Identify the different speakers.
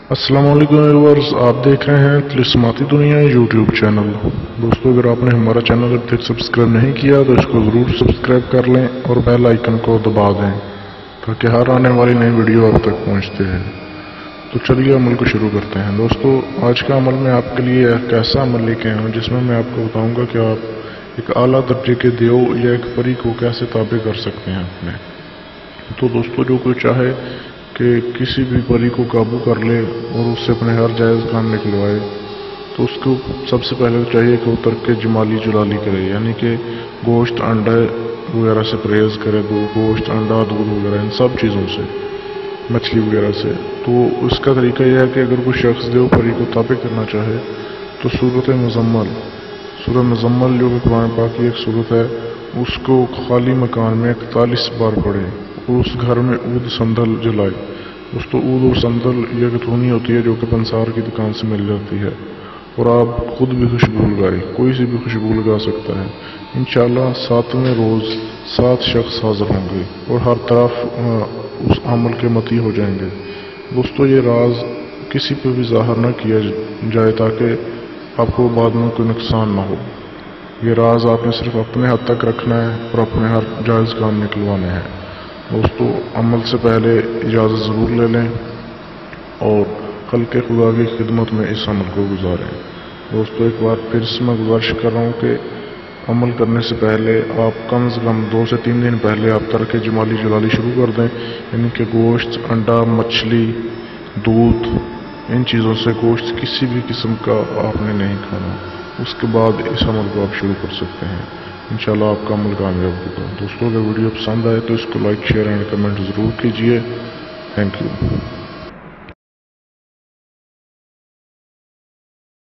Speaker 1: अस्सलाम वालेकुम व्यूअर्स, आप देख रहे हैं तिलिस्माती दुनिया यूट्यूब चैनल। दोस्तों, अगर आपने हमारा चैनल अभी तक सब्सक्राइब नहीं किया तो इसको ज़रूर सब्सक्राइब कर लें और बेल आइकन को दबा दें ताकि हर आने वाली नई वीडियो आप तक पहुंचते हैं। तो चलिए अमल को शुरू करते हैं। दोस्तों, आज का अमल मैं आपके लिए एक ऐसा अमल लेके आया हूँ जिसमें मैं आपको बताऊँगा कि आप एक आला दर्जे के देव या एक परी को कैसे ताबे कर सकते हैं अपने। तो दोस्तों, जो कोई चाहे कि किसी भी परी को काबू कर ले और उससे अपने हर जायज़ काम निकलवाए, तो उसको सबसे पहले तो चाहिए कि वो तर्क के जमाली जुलाली करे, यानी कि गोश्त अंडा वगैरह से परहेज़ करे। गोश्त अंडा दूध वगैरह इन सब चीज़ों से, मछली वगैरह से। तो उसका तरीका यह है कि अगर कोई शख्स देव परी को ताबे करना चाहे तो सूरत मुज़म्मल जो कि कुरान पाक की एक सूरत है, उसको खाली मकान में 41 बार पढ़े और उस घर में ऊद संदल जलाए। दोस्तों, ऊद और संदल यह धुनी होती है जो कि पंसार की दुकान से मिल जाती है, और आप खुद भी खुशबू लगाए, कोई सी भी खुशबू लगा सकता है। इंशाअल्लाह 7वें रोज़ 7 शख्स हाजिर होंगे और हर तरफ उस अमल के मती हो जाएंगे। दोस्तों, ये राज किसी पे भी ज़ाहिर न किया जाए ताकि आपको बाद में कोई नुकसान ना हो। ये राज आपने सिर्फ अपने हद तक रखना है और अपने हर जायज़ काम निकलवाने हैं। दोस्तों, अमल से पहले इजाज़त ज़रूर ले लें और कल के खुदा की खिदमत में इस अमल को गुजारें। दोस्तों, एक बार फिर से मैं गुजारिश कर रहा हूँ कि अमल करने से पहले आप कम से कम 2 से 3 दिन पहले आप तर्क जमाली जुलाली शुरू कर दें, यानी कि गोश्त, अंडा, मछली, दूध, इन चीज़ों से गोश्त किसी भी किस्म का आपने नहीं खाना। उसके बाद इस अमल को आप शुरू कर सकते हैं। इंशाल्लाह आपका अमल कामयाब होगा। दोस्तों, अगर वीडियो पसंद आए तो इसको लाइक, शेयर एंड कमेंट ज़रूर कीजिए। Thank you.